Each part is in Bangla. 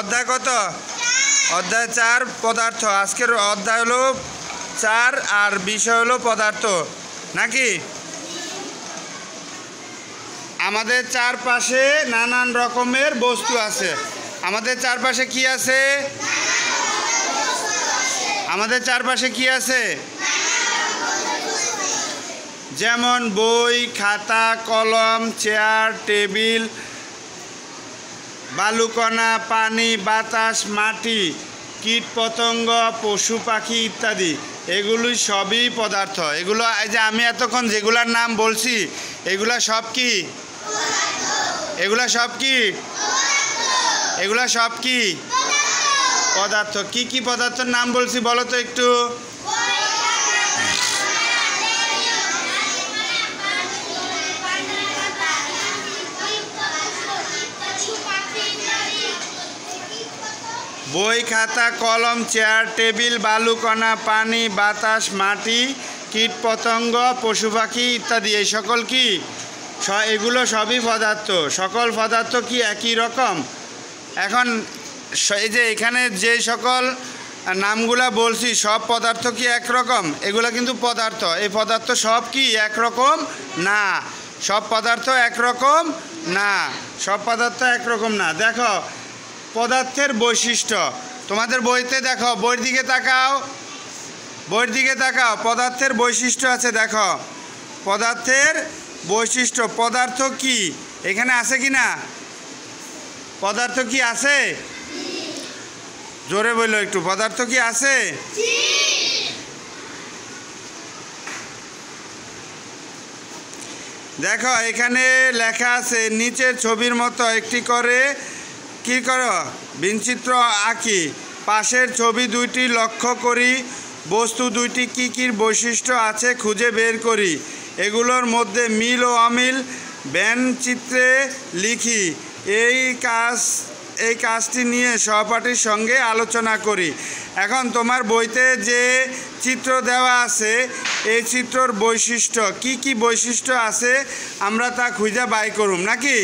অধ্যায় কত? অধ্যায় 4 পদার্থ। আজকের অধ্যায় হলো 4 আর বিষয় হলো পদার্থ, নাকি? আমাদের চারপাশে নানান রকমের বস্তু আছে। আমাদের চারপাশে কি আছে? আমাদের চারপাশে কি আছে? যেমন বই, খাতা, কলম, চেয়ার, টেবিল, বালুকণা, পানি, বাতাস, মাটি, কীট পতঙ্গ, পশু পাখি ইত্যাদি। এগুলি সবই পদার্থ। এগুলো এই যে আমি এতক্ষণ যেগুলোর নাম বলছি, এগুলা সব কি? এগুলা সব কি? এগুলা সব কি? পদার্থ। কি কি পদার্থের নাম বলছি বলো তো একটু? বই, খাতা, কলম, চেয়ার, টেবিল, বালুকণা, পানি, বাতাস, মাটি, কীট পতঙ্গ, পশু পাখি ইত্যাদি। এই সকল কি? এগুলো সবই পদার্থ। সকল পদার্থ কি একই রকম? এখন এই যে এখানে যে সকল নামগুলা বলছি, সব পদার্থ কি একরকম? এগুলো কিন্তু পদার্থ। এই পদার্থ সব কি একরকম না। সব পদার্থ একরকম না। সব পদার্থ একরকম না। দেখো পদার্থের বৈশিষ্ট্য তোমাদের বইতে দেখো, বইয়ের দিকে তাকাও, বইয়ের দিকে তাকাও। পদার্থের বৈশিষ্ট্য আছে, দেখো পদার্থের বৈশিষ্ট্য। পদার্থ কি এখানে আছে কি না? পদার্থ কি আছে? জোরে বললো একটু, পদার্থ কি আছে? দেখো এখানে লেখা আছে, নিচের ছবির মতো একটি করে কি করো? বিচিত্র আঁকি। পাশের ছবি দুইটি লক্ষ্য করি। বস্তু দুইটি কি কি বৈশিষ্ট্য আছে খুঁজে বের করি। এগুলোর মধ্যে মিল ও অমিল ব্যঞ্চিত্রে লিখি। এই কাজটি নিয়ে সহপাঠীর সঙ্গে আলোচনা করি। এখন তোমার বইতে যে চিত্র দেওয়া আছে, এই চিত্রর বৈশিষ্ট্য কি কি বৈশিষ্ট্য আছে আমরা তা খুঁজে বাই করুম, নাকি?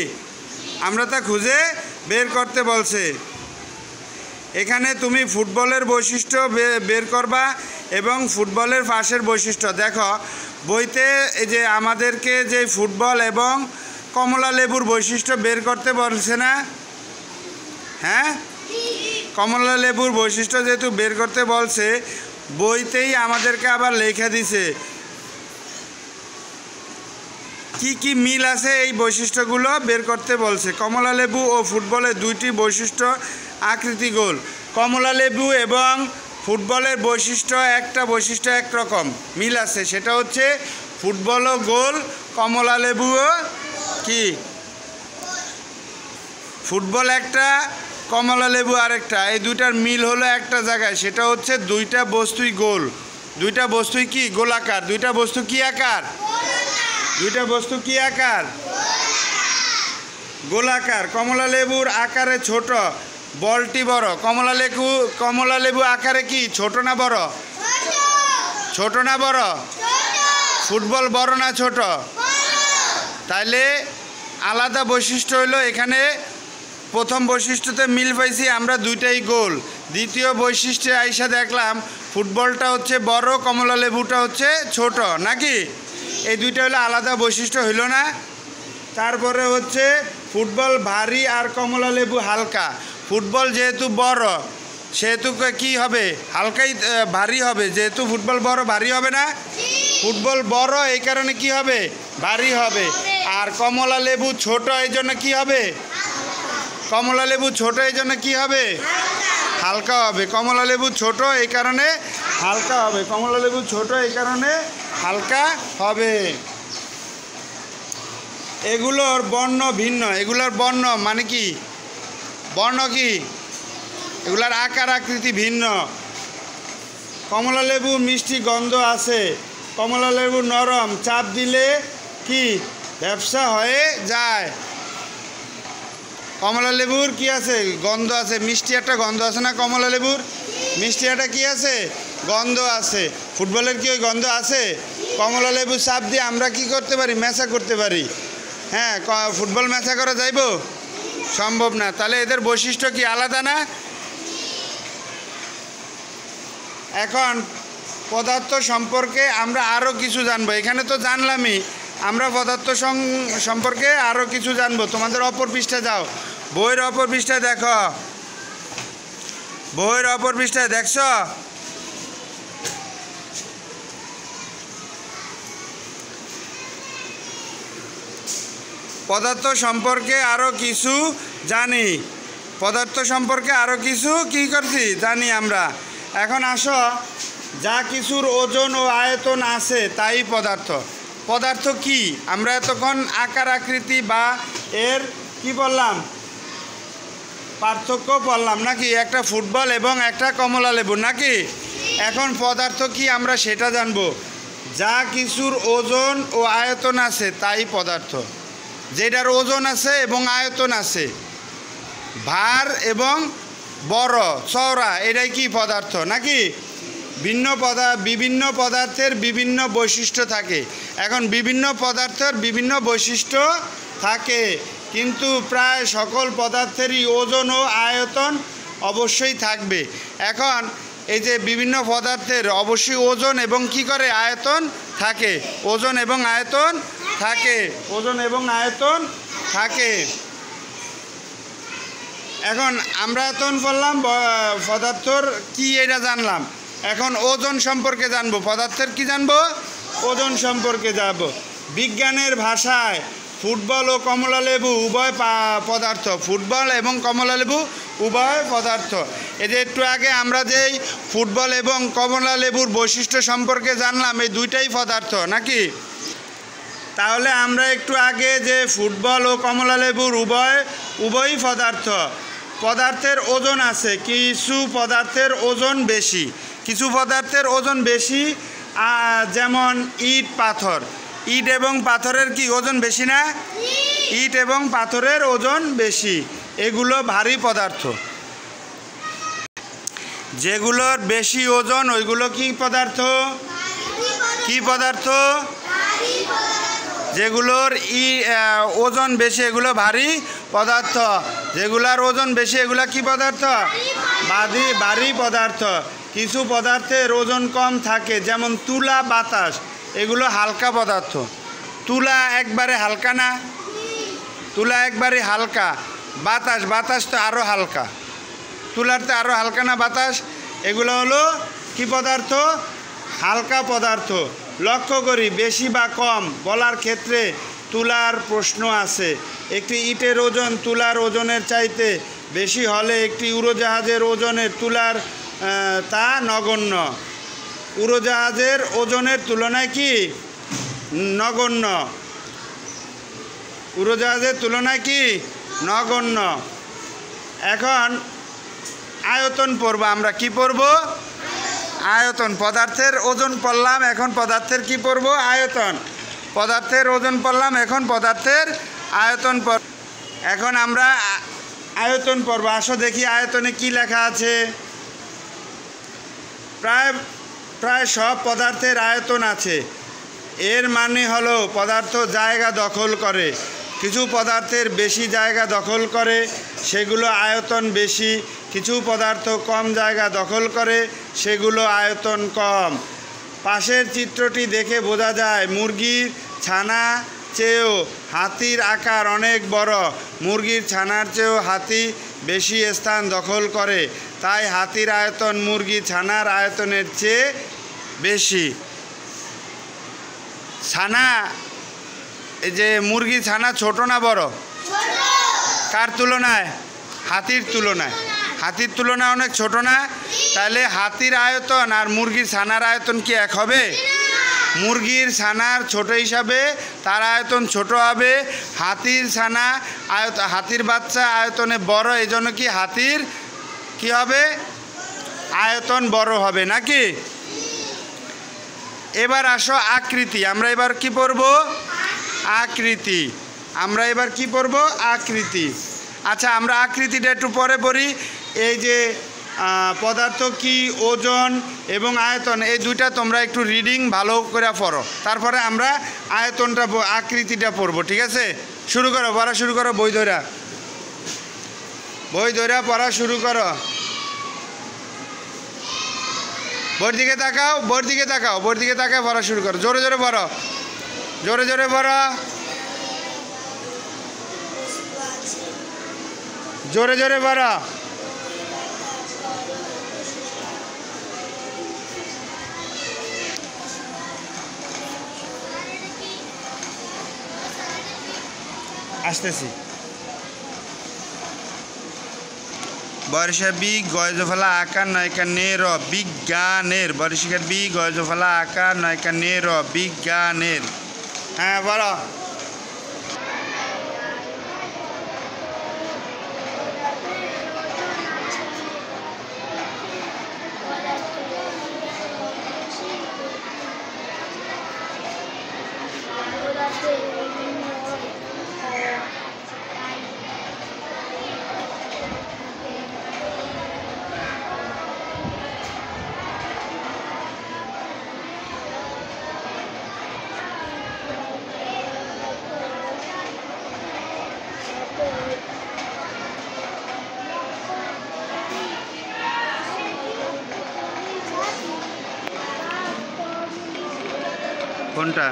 আমরা তা খুঁজে বের করতে বলছে। এখানে তুমি ফুটবলের বৈশিষ্ট্য বের করবা এবং ফুটবলের পাশের বৈশিষ্ট্য। দেখো বইতে এই যে আমাদেরকে যে ফুটবল এবং কমলা লেবুর বৈশিষ্ট্য বের করতে বলছে না? হ্যাঁ, কমলা লেবুর বৈশিষ্ট্য যেহেতু বের করতে বলছে, বইতেই আমাদেরকে আবার লেখা দিছে কি কি মিল আছে এই বৈশিষ্ট্যগুলো বের করতে বলছে। কমলা লেবু ও ফুটবলের দুইটি বৈশিষ্ট্য আকৃতি গোল। কমলা লেবু এবং ফুটবলের বৈশিষ্ট্য একটা বৈশিষ্ট্য একরকম, মিল আছে, সেটা হচ্ছে ফুটবলও গোল, কমলা লেবুও কি? ফুটবল একটা, কমলা লেবু আরেকটা। এই দুইটার মিল হলো একটা জায়গায়, সেটা হচ্ছে দুইটা বস্তুই গোল। দুইটা বস্তুই কি? গোলাকার। দুইটা বস্তু কি আকার? দুইটা বস্তু কি আকার? গোলাকার। কমলা লেবুর আকারে ছোট, বলটি বড়। কমলা লেবু আকারে কি ছোট না বড়? ছোট না বড়? ফুটবল বড় না ছোট? তাইলে আলাদা বৈশিষ্ট্য হলো এখানে প্রথম বৈশিষ্ট্যতে মিল পাইছি আমরা, দুইটাই গোল। দ্বিতীয় বৈশিষ্ট্যে আইসা দেখলাম ফুটবলটা হচ্ছে বড়, কমলা লেবুটা হচ্ছে ছোট, নাকি? এই দুইটা হলো আলাদা বৈশিষ্ট্য, হইল না? তারপরে হচ্ছে ফুটবল ভারী আর কমলা লেবু হালকা। ফুটবল যেহেতু বড় সেহেতু কি হবে? হালকাই ভারী হবে। যেহেতু ফুটবল বড়, ভারী হবে না? ফুটবল বড় এই কারণে কি হবে? ভারী হবে। আর কমলা লেবু ছোট এই জন্য কি হবে? কমলা লেবু ছোট এই জন্য কি হবে? হালকা হবে। কমলা লেবু ছোট এই কারণে হালকা হবে। কমলা লেবু ছোট এই কারণে হালকা হবে। এগুলোর বর্ণ ভিন্ন। এগুলোর বর্ণ মানে কি? বর্ণ কি? এগুলার আকার আকৃতি ভিন্ন। কমলা লেবু মিষ্টি গন্ধ আছে, কমলা লেবু নরম, চাপ দিলে কি ব্যবসা হয়ে যায়। কমলা লেবুর কি আছে? গন্ধ আছে, মিষ্টি একটা গন্ধ আছে না? কমলা লেবুর মিষ্টি একটা কি আছে? গন্ধ আছে। ফুটবলের কি ওই গন্ধ আছে? কমলা লেবু চাপ দিয়ে আমরা কি করতে পারি? মেশা করতে পারি। হ্যাঁ, ফুটবল মেশা করা যাইব? সম্ভব না। তাহলে এদের বৈশিষ্ট্য কি আলাদা না? এখন পদার্থ সম্পর্কে আমরা আরও কিছু জানবো। এখানে তো জানলামই, আমরা পদার্থ সম্পর্কে আরও কিছু জানবো। তোমাদের অপর পৃষ্ঠায় যাও, বইয়ের অপর পৃষ্ঠায় দেখো, বইয়ের অপর পৃষ্ঠায় দেখছ? পদার্থ সম্পর্কে আরও কিছু জানি, পদার্থ সম্পর্কে আরও কিছু কি করছি জানি আমরা। এখন আসো, যা কিছুর ওজন ও আয়তন আছে তাই পদার্থ। পদার্থ কি? আমরা এতক্ষণ আকার আকৃতি বা এর কি বললাম, পার্থক্য বললাম নাকি, একটা ফুটবল এবং একটা কমলা লেবু নাকি। এখন পদার্থ কি আমরা সেটা জানবো। যা কিছুর ওজন ও আয়তন আছে তাই পদার্থ। যেটার ওজন আছে এবং আয়তন আছে, ভার এবং বড় চওড়া, এটাই কি পদার্থ নাকি। বিভিন্ন পদার্থের বিভিন্ন বৈশিষ্ট্য থাকে। এখন বিভিন্ন পদার্থের বিভিন্ন বৈশিষ্ট্য থাকে, কিন্তু প্রায় সকল পদার্থেরই ওজন ও আয়তন অবশ্যই থাকবে। এখন এই যে বিভিন্ন পদার্থের অবশ্যই ওজন এবং কি করে আয়তন থাকে, ওজন এবং আয়তন থাকে, ওজন এবং আয়তন থাকে। এখন আমরা এখন বললাম পদার্থর কি এটা জানলাম, এখন ওজন সম্পর্কে জানবো। পদার্থের কি জানবো? ওজন সম্পর্কে যাব। বিজ্ঞানের ভাষায় ফুটবল ও কমলা লেবু উভয় পদার্থ। ফুটবল এবং কমলা লেবু উভয় পদার্থ। এই যে একটু আগে আমরা যেই ফুটবল এবং কমলা লেবুর বৈশিষ্ট্য সম্পর্কে জানলাম, এই দুইটাই পদার্থ নাকি। তাহলে আমরা একটু আগে যে ফুটবল ও কমলা লেবুর উভয়ই পদার্থ। পদার্থের ওজন আছে, কিছু পদার্থের ওজন বেশি, কিছু পদার্থের ওজন বেশি, যেমন ইট পাথর। ইট এবং পাথরের কি ওজন বেশি না? ইট এবং পাথরের ওজন বেশি, এগুলো ভারী পদার্থ। যেগুলোর বেশি ওজন ওইগুলো কি পদার্থ? কি পদার্থ? যেগুলোর ওজন বেশি এগুলো ভারী পদার্থ। যেগুলোর ওজন বেশি এগুলো কি পদার্থ? ভারী পদার্থ। কিছু পদার্থের ওজন কম থাকে, যেমন তুলা, বাতাস, এগুলো হালকা পদার্থ। তুলা একবারে হালকা না? তুলা একবারে হালকা। বাতাস তো আরও হালকা, তুলার তো আরও হালকা না বাতাস। এগুলো হলো কি পদার্থ? হালকা পদার্থ। লক্ষ্য করি, বেশি বা কম বলার ক্ষেত্রে তুলার প্রশ্ন আছে। একটি ইটের ওজন তুলার ওজনের চাইতে বেশি হলে একটি উড়োজাহাজের ওজনের তুলার তা নগণ্য। উড়োজাহাজের ওজনের তুলনায় কি নগণ্য? উড়োজাহাজের তুলনায় কি নগণ্য। এখন আয়তন পড়ব আমরা। কি পড়ব? আয়তন। পদার্থের ওজন পড়লাম, এখন পদার্থের কি পড়ব? আয়তন। পদার্থের ওজন পড়লাম, এখন পদার্থের আয়তন পড়ব। এখন আমরা আয়তন পড়ব। আসো দেখি আয়তনে কি লেখা আছে। প্রায় সব পদার্থের আয়তন আছে। এর মানে হলো পদার্থ জায়গা দখল করে। কিছু পদার্থের বেশি জায়গা দখল করে, সেগুলো আয়তন বেশি। কিছু পদার্থ কম জায়গা দখল করে, সেগুলো আয়তন কম। পাশের চিত্রটি দেখে বোঝা যায় মুরগির ছানা চেয়েও হাতির আকার অনেক বড়। মুরগির ছানার চেয়েও হাতি বেশি স্থান দখল করে, তাই হাতির আয়তন মুরগি ছানার আয়তনের চেয়ে বেশি। ছানা, এই যে মুরগি ছানা ছোট না বড়? কার তুলনায়? হাতির তুলনায়। হাতির তুলনায় অনেক ছোট না? তাহলে হাতির আয়তন আর মুরগির ছানার আয়তন কি এক হবে? মুরগির ছানার ছোট হিসাবে তার আয়তন ছোট হবে। হাতির ছানা হাতির বাচ্চা আয়তনে বড়, এই জন্য কি হাতির কি হবে? আয়তন বড় হবে নাকি। এবার আসো আকৃতি। আমরা এবার কি পড়ব? আকৃতি। আমরা এবার কি পড়ব? আকৃতি। আচ্ছা, আমরা আকৃতিটা একটু পরে পড়ি। এই যে পদার্থ কি, ওজন এবং আয়তন, এই দুইটা তোমরা একটু রিডিং ভালো করে পড়ো, তারপরে আমরা আয়তনটা আকৃতিটা পড়ব। ঠিক আছে, শুরু করো, পড়া শুরু করো বই ধরা। বই ধরে পড়া শুরু করো। বোর্ড দিকে তাকাও, বোর্ড দিকে তাকাও, বোর্ড দিকে তাকায় পড়া শুরু করো। জোরে জোরে পড়ো, জোরে জোরে পড়ো, জোরে জোরে পড়ো। আসতেছি। বর্ষা বি গয়জফলা আকার নয়কা নের বিজ্ঞানের। বর্ষিকার বি গয়জফলা আকার নয়কা নের বিজ্ঞানের। হ্যাঁ বলো। কোনটা?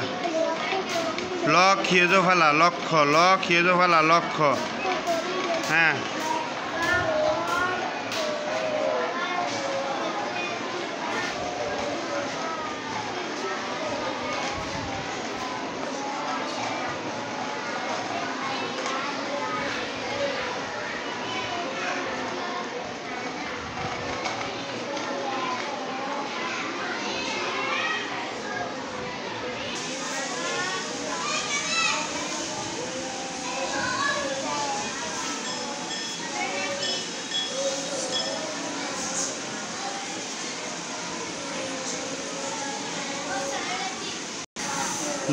লক্ষ্য ফেলা, লক্ষ্য, লক্ষ্য ফেলা, লক্ষ্য। হ্যাঁ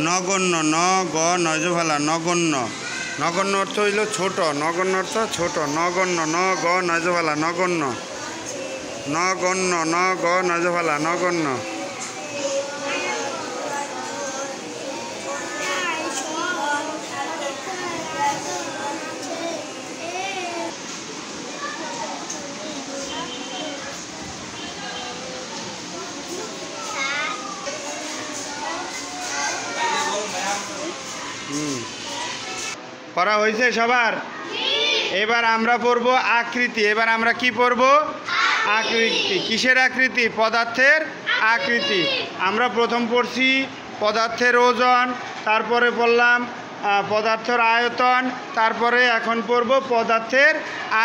নগণ্য, ন গ নয় ফেলা, নগণ্য। নগণ্য অর্থ হইল ছোট, নগণ্য অর্থ ছোট। নগণ্য, ন গ নয় ফেলা, নগণ্য। নগণ্য, ন গ নয় ফেলা, নগণ্য। পড়া হয়েছে সবার? এবার আমরা পড়ব আকৃতি। এবার আমরা কি পড়ব? আকৃতি। কিসের আকৃতি? পদার্থের আকৃতি। আমরা প্রথম পড়ছি পদার্থের ওজন, তারপরে পড়লাম পদার্থের আয়তন, তারপরে এখন পড়ব পদার্থের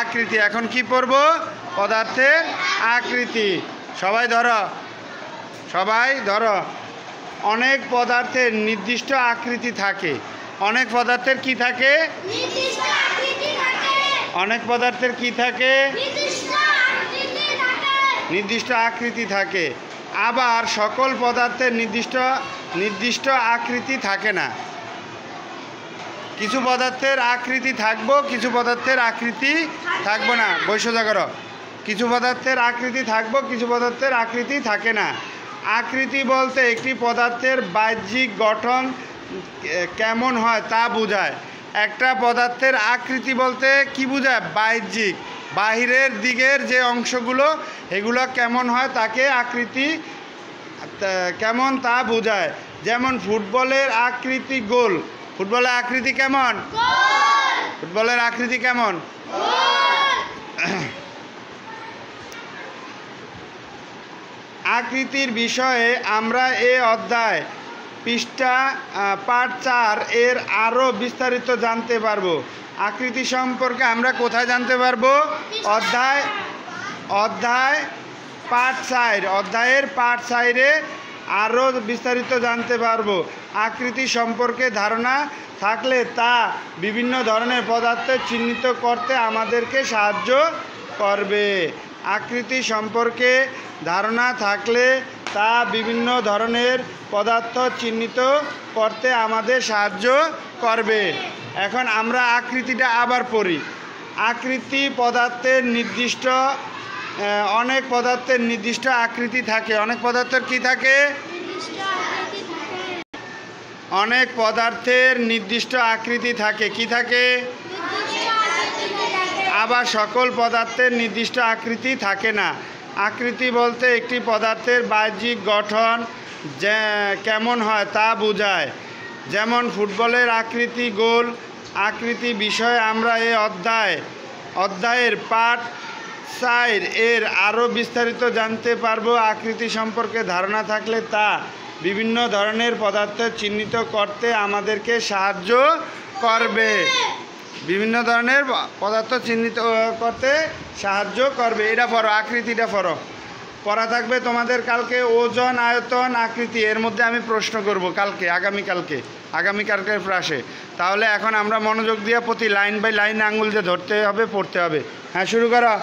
আকৃতি। এখন কি পড়ব? পদার্থের আকৃতি। সবাই ধরো, সবাই ধরো। অনেক পদার্থের নির্দিষ্ট আকৃতি থাকে। অনেক পদার্থের কি থাকে? অনেক পদার্থের কি থাকে? নির্দিষ্ট আকৃতি থাকে। আবার সকল পদার্থের নির্দিষ্ট আকৃতি থাকে না। কিছু পদার্থের আকৃতি থাকবো, কিছু পদার্থের আকৃতি থাকবো না। বৈশোধা করো। কিছু পদার্থের আকৃতি থাকবো, কিছু পদার্থের আকৃতি থাকে না। আকৃতি বলতে একটি পদার্থের বাহ্যিক গঠন কেমন হয় তা বোঝায়। একটা পদার্থের আকৃতি বলতে কি বোঝায়? বাহ্যিক, বাহিরের দিকের যে অংশগুলো এগুলো কেমন হয় তাকে আকৃতি কেমন তা বোঝায়। যেমন ফুটবলের আকৃতি গোল। ফুটবলের আকৃতি কেমন? ফুটবলের আকৃতি কেমন? আকৃতির বিষয়ে আমরা এই অধ্যায় পৃষ্ঠা পাঠ 4 এর আরও বিস্তারিত জানতে পারবো। আকৃতি সম্পর্কে আমরা কোথায় জানতে পারবো? অধ্যায় পাঠ 4, অধ্যায়ের পাঠ 4-এ আরও বিস্তারিত জানতে পারবো। আকৃতি সম্পর্কে ধারণা থাকলে তা বিভিন্ন ধরনের পদার্থ চিহ্নিত করতে আমাদেরকে সাহায্য করবে। আকৃতি সম্পর্কে ধারণা থাকলে তা বিভিন্ন ধরনের পদার্থ চিহ্নিত করতে আমাদের সাহায্য করবে। এখন আমরা আকৃতিটা আবার পড়ি। আকৃতি পদার্থের নির্দিষ্ট, অনেক পদার্থের নির্দিষ্ট আকৃতি থাকে। অনেক পদার্থের কি থাকে? অনেক পদার্থের নির্দিষ্ট আকৃতি থাকে। কি থাকে? আবার সকল পদার্থের নির্দিষ্ট আকৃতি থাকে না। আকৃতি বলতে একটি পদার্থের বাহ্যিক গঠন যে কেমন হয় তা বোঝায়। যেমন ফুটবলের আকৃতি গোল। আকৃতি বিষয়ে আমরা এই অধ্যায়ের পাঠ 4 এর আরও বিস্তারিত জানতে পারবো। আকৃতি সম্পর্কে ধারণা থাকলে তা বিভিন্ন ধরনের পদার্থ চিহ্নিত করতে আমাদেরকে সাহায্য করবে। বিভিন্ন ধরনের পদার্থ চিহ্নিত করতে সাহায্য করবে। এটা পড়ো, আকৃতিটা পড়ো। পড়া থাকবে তোমাদের কালকে ওজন, আয়তন, আকৃতি। এর মধ্যে আমি প্রশ্ন করব কালকে, আগামীকালকের ক্লাসে। তাহলে এখন আমরা মনোযোগ দিয়ে প্রতি লাইন বাই লাইন আঙুল দিয়ে ধরতে হবে, পড়তে হবে। হ্যাঁ, শুরু করো।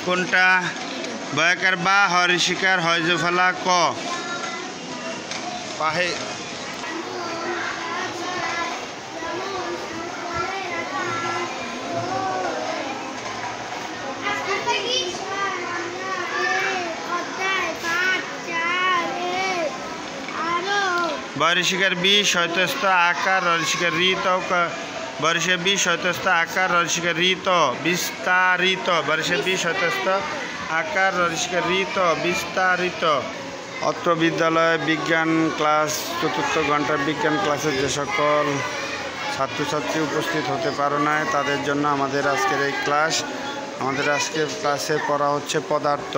কোনটা? বয়াকার বা, হরিশিকার, হয়জফলা, ক। পাহে বরিশিকার বি, শৈতস্থ আকার, হরিশিকার ঋত, বরিশে বি, শৈতস্থ আকার, হরিশিকার ঋত, বিস্তারিত। বরিশে বি, শৈতস্থ আকার, হরিশিকার ঋত, বিস্তারিত। অত্র বিদ্যালয়ে বিজ্ঞান ক্লাস, চতুর্থ ঘন্টার বিজ্ঞান ক্লাসে যে সকল ছাত্রছাত্রী উপস্থিত হতে পারো না, তাদের জন্য আমাদের আজকের এই ক্লাস। আমাদের আজকের ক্লাসে পড়া হচ্ছে পদার্থ।